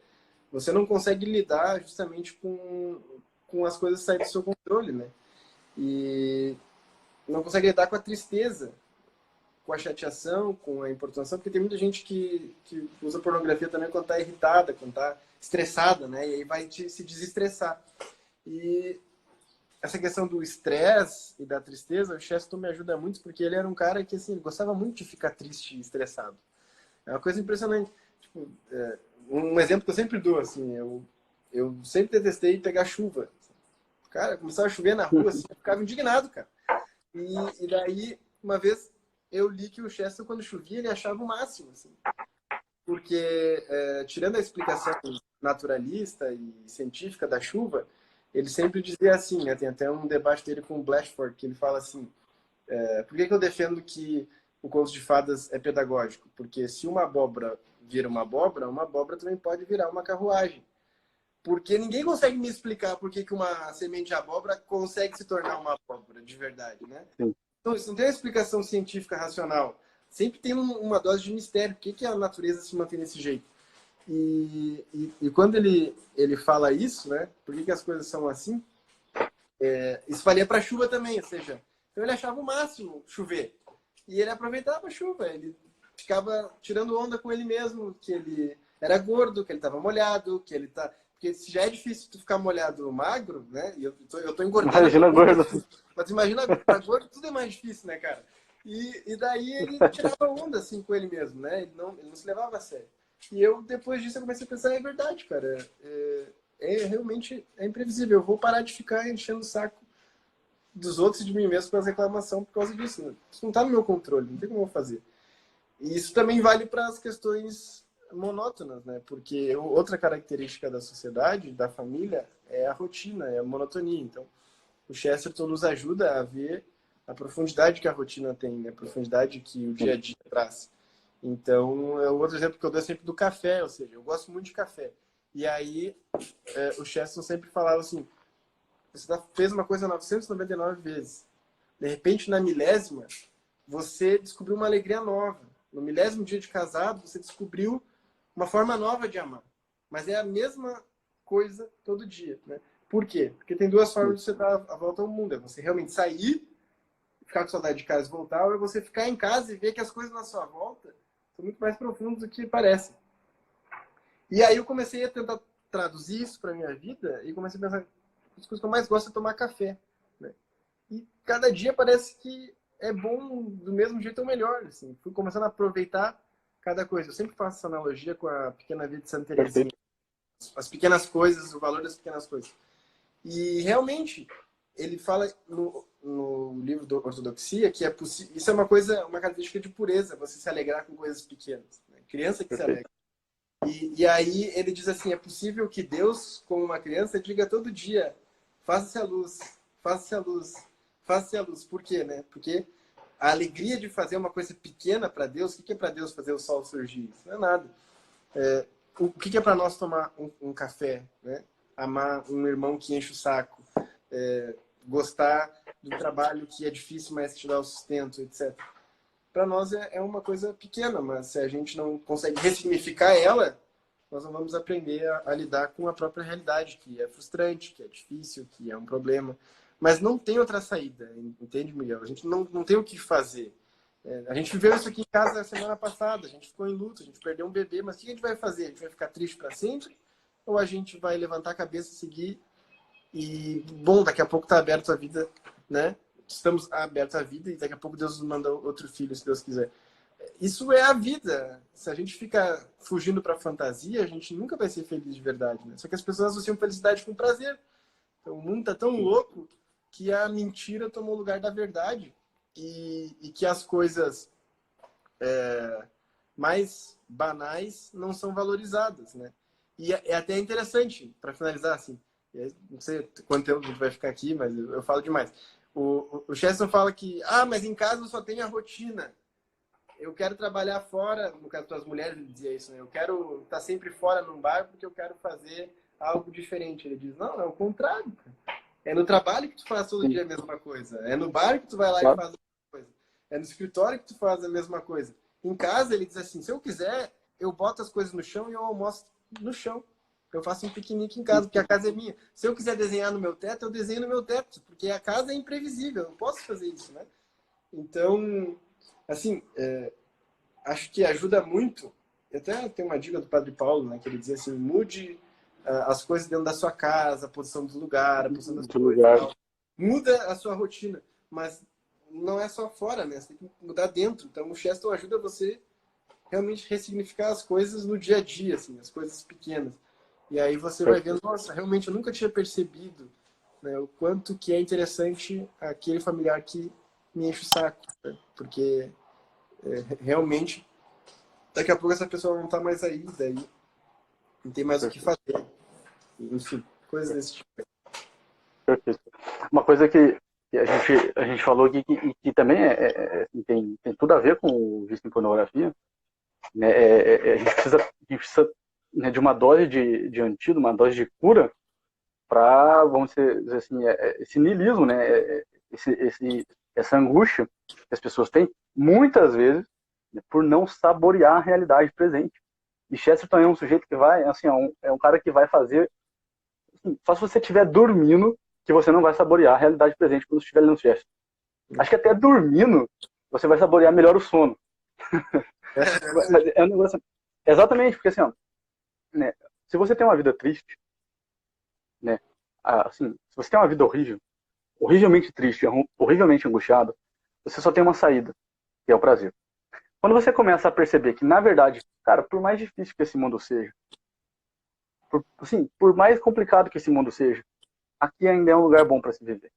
você não consegue lidar justamente com as coisas saírem do seu controle, né? E não consegue lidar com a tristeza, com a chateação, com a importunação, porque tem muita gente que usa pornografia também quando está irritada, quando está estressada, né? E aí vai se desestressar. E essa questão do estresse e da tristeza, o Chesterton me ajuda muito, porque ele era um cara que, assim, gostava muito de ficar triste e estressado. É uma coisa impressionante. Tipo, um exemplo que eu sempre dou, assim, eu sempre detestei pegar chuva. Cara, começava a chover na rua, assim, eu ficava indignado, cara. E daí, uma vez, eu li que o Chesterton, quando chovia, ele achava o máximo, assim. Porque, tirando a explicação naturalista e científica da chuva, ele sempre dizia assim, né? Tem até um debate dele com o Blatchford, que ele fala assim, por que eu defendo que o conto de fadas é pedagógico? Porque se uma abóbora vira uma abóbora também pode virar uma carruagem. Porque ninguém consegue me explicar por que uma semente de abóbora consegue se tornar uma abóbora de verdade, né? Sim. Então, isso não tem uma explicação científica racional. Sempre tem uma dose de mistério. Por que a natureza se mantém desse jeito? E quando ele fala isso, né? Por que as coisas são assim? Isso valia para a chuva também, ou seja, então ele achava o máximo chover. E ele aproveitava a chuva, ele ficava tirando onda com ele mesmo, que ele era gordo, que ele estava molhado, que ele tá... Porque se já é difícil tu ficar molhado magro, né? E eu tô engordando. Imagina gordo. Mas imagina pra gordo, tudo é mais difícil, né, cara? E daí ele tirava onda, assim, com ele mesmo, né? Ele não se levava a sério. E eu, depois disso, eu comecei a pensar, é verdade, cara. Realmente é imprevisível. Eu vou parar de ficar enchendo o saco dos outros e de mim mesmo com as reclamações por causa disso. Né? Isso não está no meu controle, não tem como eu fazer. E isso também vale para as questões monótonas, né? Porque outra característica da sociedade, da família, é a rotina, é a monotonia. Então, o Chesterton nos ajuda a ver a profundidade que a rotina tem, né? A profundidade que o dia a dia traz. Então, o outro exemplo que eu dou é sempre do café, ou seja, eu gosto muito de café. E aí, o Chesterton sempre falava assim, você fez uma coisa 999 vezes. De repente, na milésima, você descobriu uma alegria nova. No milésimo dia de casado, você descobriu uma forma nova de amar. Mas é a mesma coisa todo dia, né? Por quê? Porque tem duas formas de você dar a volta ao mundo. É você realmente sair, ficar com saudade de casa e voltar, ou é você ficar em casa e ver que as coisas na sua volta são muito mais profundas do que parecem. E aí eu comecei a tentar traduzir isso para minha vida e comecei a pensar, as coisas que eu mais gosto é tomar café, né? E cada dia parece que é bom do mesmo jeito ou melhor, assim. Fui começando a aproveitar cada coisa. Eu sempre faço essa analogia com a Pequena Vida de Santa Teresinha. As pequenas coisas, o valor das pequenas coisas. E realmente, ele fala no livro do Ortodoxia que é possível. Isso é uma característica de pureza, você se alegrar com coisas pequenas. Né? Criança que se alegra. E aí ele diz assim, é possível que Deus, como uma criança, diga todo dia, faça-se a luz, faça-se a luz, faça-se a luz. Por quê, né? Porque a alegria de fazer uma coisa pequena para Deus, o que é para Deus fazer o sol surgir? Isso não é nada. O que é para nós tomar um café, né? Amar um irmão que enche o saco, gostar do trabalho que é difícil, mas te dá o sustento, etc. Para nós é uma coisa pequena, mas se a gente não consegue ressignificar ela, nós não vamos aprender a lidar com a própria realidade, que é frustrante, que é difícil, que é um problema. Mas não tem outra saída, entende, Miguel? A gente não tem o que fazer. A gente viveu isso aqui em casa a semana passada, a gente ficou em luto, a gente perdeu um bebê, mas o que a gente vai fazer? A gente vai ficar triste para sempre? Ou a gente vai levantar a cabeça e seguir? E, bom, daqui a pouco está aberto a vida, né? Estamos abertos à vida e daqui a pouco Deus nos manda outro filho, se Deus quiser. Isso é a vida. Se a gente fica fugindo para a fantasia, a gente nunca vai ser feliz de verdade, né? Só que as pessoas associam felicidade com prazer. Então, o mundo tá tão louco que a mentira tomou o lugar da verdade e que as coisas mais banais não são valorizadas, né? E é até interessante, para finalizar, assim, não sei quanto tempo a gente vai ficar aqui, mas eu falo demais. O Chesterton fala que, mas em casa eu só tenho a rotina. Eu quero trabalhar fora, no caso das mulheres ele dizia isso, né? Eu quero estar sempre fora num bar porque eu quero fazer algo diferente. Ele diz, não, é o contrário. É no trabalho que tu faz todo dia a mesma coisa. É no bar que tu vai lá e faz a mesma coisa. É no escritório que tu faz a mesma coisa. Em casa ele diz assim, se eu quiser, eu boto as coisas no chão e eu almoço no chão. Eu faço um piquenique em casa, porque a casa é minha. Se eu quiser desenhar no meu teto, eu desenho no meu teto, porque a casa é imprevisível, eu não posso fazer isso, né? Então, assim, acho que ajuda muito. Até tem uma dica do Padre Paulo, né, que ele dizia assim, mude as coisas dentro da sua casa, a posição do lugar, a posição da sua coisa, muda a sua rotina, mas não é só fora, né? Você tem que mudar dentro. Então, o Chesterton ajuda você realmente ressignificar as coisas no dia a dia, assim, as coisas pequenas. E aí você vai vendo, nossa, realmente eu nunca tinha percebido, né, o quanto que é interessante aquele familiar que me enche o saco, né? Porque realmente daqui a pouco essa pessoa não está mais aí, daí não tem mais o que fazer. Enfim, coisas desse tipo. Perfeito. Uma coisa que a gente falou aqui que também tem tudo a ver com o vício em pornografia, né? A gente precisa, né, de uma dose de antídoto, uma dose de cura para, vamos dizer assim, esse niilismo, né? Essa angústia que as pessoas têm, muitas vezes, né, por não saborear a realidade presente. E Chesterton é um sujeito que vai, assim, é um cara que vai fazer, assim, só se você estiver dormindo, que você não vai saborear a realidade presente quando estiver lendo Chesterton. Acho que até dormindo, você vai saborear melhor o sono. Mas é um negócio, exatamente, porque assim, ó, né, se você tem uma vida triste, né, assim, se você tem uma vida horrível, horrivelmente triste, horrivelmente angustiado, você só tem uma saída, que é o prazer. Quando você começa a perceber que, na verdade, cara, por mais difícil que esse mundo seja, por mais complicado que esse mundo seja, aqui ainda é um lugar bom para se viver.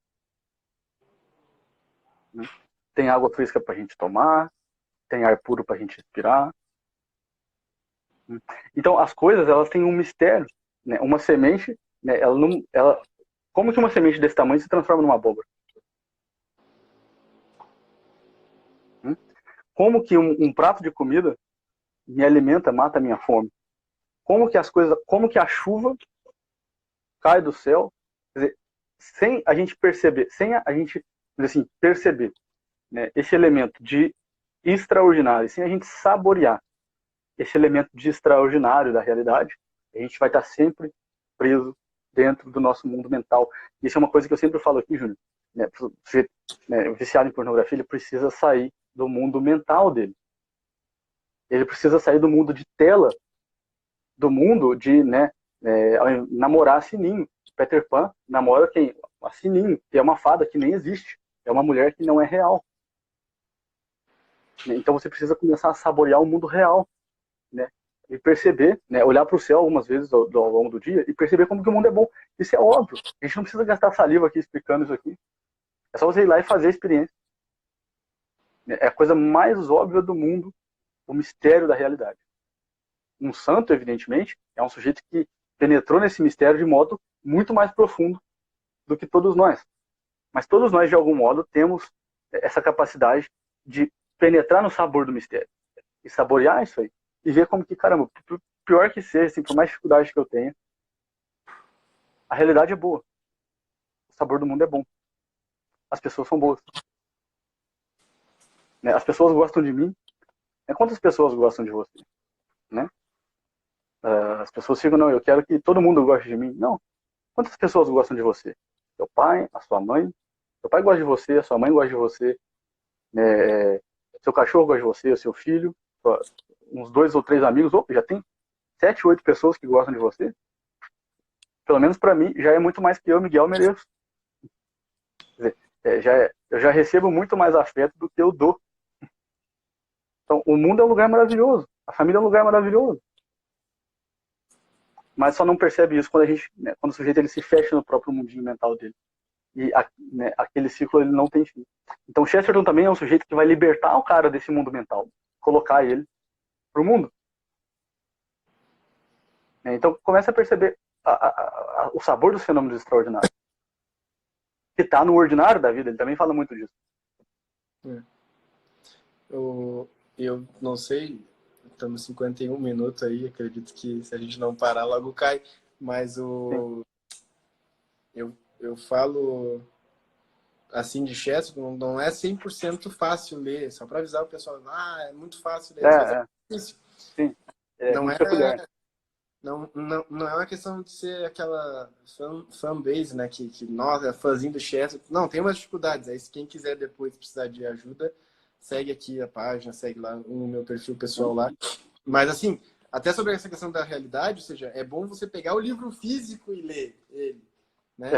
Né? Tem água fresca para a gente tomar, tem ar puro para a gente respirar. Né? Então, as coisas, elas têm um mistério. Né? Uma semente, né, como que uma semente desse tamanho se transforma numa abóbora? Como que um prato de comida me alimenta, mata a minha fome? Como que a chuva cai do céu? Quer dizer, sem a gente perceber, sem a gente, assim, perceber, né, esse elemento de extraordinário, sem a gente saborear esse elemento de extraordinário da realidade, a gente vai estar sempre preso dentro do nosso mundo mental. Isso é uma coisa que eu sempre falo aqui, Júnior. Né, você, né, viciado em pornografia, ele precisa sair do mundo mental dele. Ele precisa sair do mundo de tela, do mundo de, né, namorar a Sininho. Peter Pan namora quem? A Sininho, que é uma fada que nem existe. É uma mulher que não é real. Então você precisa começar a saborear o mundo real, né? E perceber, né? Olhar para o céu algumas vezes ao longo do dia e perceber como que o mundo é bom. Isso é óbvio. A gente não precisa gastar saliva aqui explicando isso aqui. É só você ir lá e fazer a experiência. É a coisa mais óbvia do mundo, o mistério da realidade. Um santo, evidentemente, é um sujeito que penetrou nesse mistério de modo muito mais profundo do que todos nós. Mas todos nós, de algum modo, temos essa capacidade de penetrar no sabor do mistério. E saborear isso aí. E ver como que, caramba, por pior que seja, assim, por mais dificuldade que eu tenha, a realidade é boa. O sabor do mundo é bom. As pessoas são boas. Né? As pessoas gostam de mim. Quantas pessoas gostam de você? Né? As pessoas ficam, não, eu quero que todo mundo goste de mim. Não. Quantas pessoas gostam de você? Seu pai, a sua mãe. Seu pai gosta de você, a sua mãe gosta de você. Seu cachorro gosta de você, o seu filho. Uns 2 ou 3 amigos. Opa, já tem 7, 8 pessoas que gostam de você. Pelo menos para mim, já é muito mais que eu, Miguel, mereço. Quer dizer, eu já recebo muito mais afeto do que eu dou. Então, o mundo é um lugar maravilhoso. A família é um lugar maravilhoso. Mas só não percebe isso quando quando o sujeito ele se fecha no próprio mundinho mental dele. E aquele ciclo ele não tem fim. Então, Chesterton também é um sujeito que vai libertar o cara desse mundo mental, colocar ele pro mundo. Então, começa a perceber o sabor dos fenômenos extraordinários. Que está no ordinário da vida, ele também fala muito disso. Eu não sei, estamos 51 minutos aí, acredito que se a gente não parar logo cai, mas eu falo assim de Chesterton, não é 100% fácil ler, só para avisar o pessoal, é muito fácil ler, é difícil. Sim, não é uma questão de ser aquela fanbase, né, que nossa, é fãzinho do Chesterton. Não, tem umas dificuldades, aí quem quiser depois precisar de ajuda, segue aqui a página, segue lá o meu perfil pessoal lá. Mas assim, até sobre essa questão da realidade, ou seja, é bom você pegar o livro físico e ler ele, né?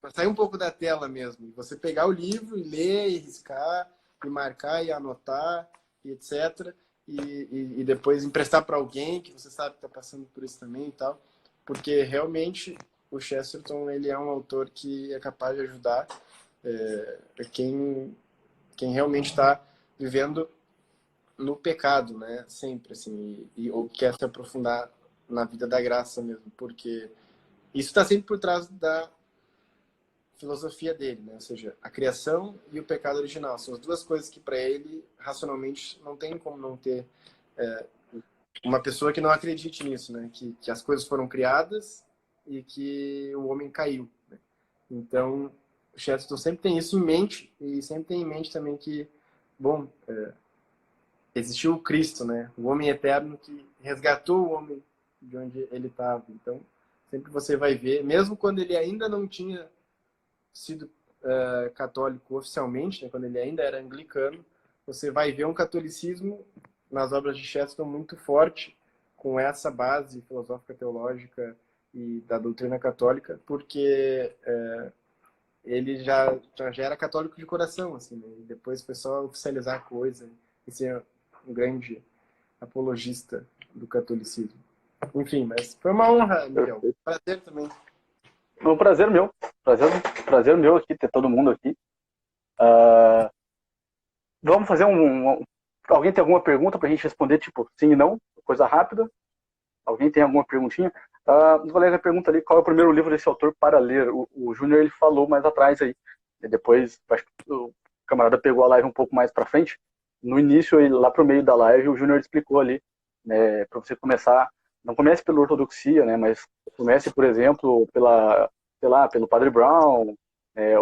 Para sair um pouco da tela mesmo. Você pegar o livro e ler, e riscar, e marcar, e anotar, e etc. E depois emprestar para alguém que você sabe que está passando por isso também e tal. Porque realmente o Chesterton ele é um autor que é capaz de ajudar quem realmente está vivendo no pecado, né? Sempre, assim, ou quer se aprofundar na vida da graça mesmo, porque isso está sempre por trás filosofia dele, né? Ou seja, a criação e o pecado original. São as duas coisas que, para ele, racionalmente, não tem como não ter uma pessoa que não acredite nisso, né? Que as coisas foram criadas e que o homem caiu, né? Então, o Chesterton sempre tem isso em mente e sempre tem em mente também que, bom, existiu o Cristo, né? O homem eterno que resgatou o homem de onde ele estava. Então, sempre você vai ver, mesmo quando ele ainda não tinha sido católico oficialmente, né? Quando ele ainda era anglicano, você vai ver um catolicismo nas obras de Chesterton muito forte, com essa base filosófica, teológica e da doutrina católica, porque ele já era católico de coração, assim, né? E depois foi só oficializar a coisa e ser um grande apologista do catolicismo. Enfim, mas foi uma honra, Miguel. Prazer também. É um prazer meu. Prazer meu aqui, ter todo mundo aqui. Vamos fazer Alguém tem alguma pergunta pra gente responder, tipo, sim e não? Coisa rápida. Alguém tem alguma perguntinha? O colega pergunta ali qual é o primeiro livro desse autor para ler. O Júnior, ele falou mais atrás aí. E depois, acho que o camarada pegou a live um pouco mais pra frente. No início, lá pro meio da live, o Júnior explicou ali, né, para você começar. Não comece pela ortodoxia, né, mas comece, por exemplo, sei lá, pelo Padre Brown,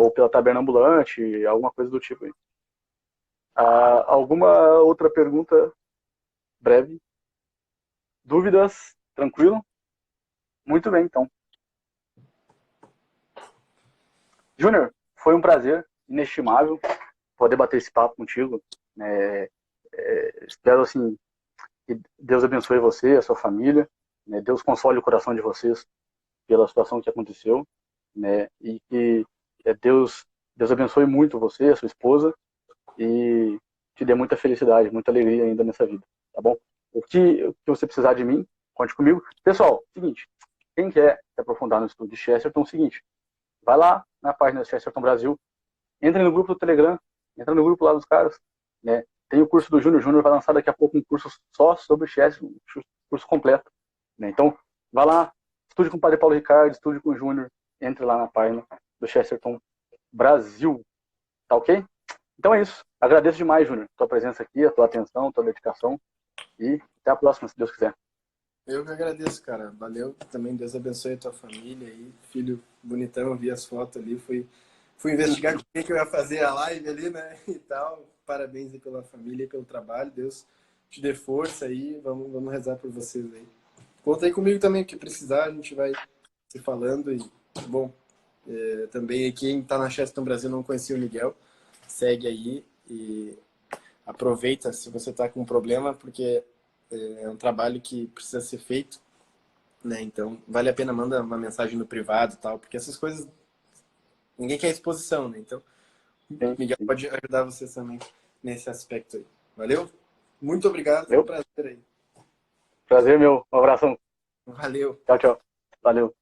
ou pela Taberna Ambulante, alguma coisa do tipo aí. Alguma outra pergunta breve? Dúvidas? Tranquilo? Muito bem, então. Júnior, foi um prazer inestimável poder bater esse papo contigo. Espero, assim, que Deus abençoe você, a sua família, né? Deus console o coração de vocês pela situação que aconteceu, né? E que Deus abençoe muito você, a sua esposa, e te dê muita felicidade, muita alegria ainda nessa vida, tá bom? O que você precisar de mim, conte comigo. Pessoal, seguinte, quem quer se aprofundar no estudo de Chesterton, é o seguinte, vai lá na página do Chesterton Brasil, entra no grupo do Telegram, entra no grupo lá dos caras, né? Tem o curso do Júnior. Júnior vai lançar daqui a pouco um curso só sobre Chesterton, um curso completo, né? Então, vai lá, estude com o Padre Paulo Ricardo, estude com o Júnior, entre lá na página do Chesterton Brasil, tá ok? Então é isso. Agradeço demais, Júnior, tua presença aqui, a tua atenção, a tua dedicação, e até a próxima, se Deus quiser. Eu que agradeço, cara. Valeu. Também Deus abençoe a tua família aí. Filho bonitão, eu vi as fotos ali. Fui investigar com quem que eu ia fazer a live ali, né? E tal. Parabéns aí pela família e pelo trabalho. Deus te dê força aí. Vamos rezar por vocês aí. Conta aí comigo também, o que precisar, a gente vai se falando. E, bom, também quem tá na Chesterton Brasil não conhecia o Miguel, segue aí e aproveita se você tá com um problema, porque é um trabalho que precisa ser feito, né? Então, vale a pena mandar uma mensagem no privado e tal, porque essas coisas ninguém quer exposição, né? Então, o Miguel pode ajudar você também nesse aspecto aí. Valeu? Muito obrigado, foi um prazer aí. Prazer meu, um abração. Valeu. Tchau, tchau. Valeu.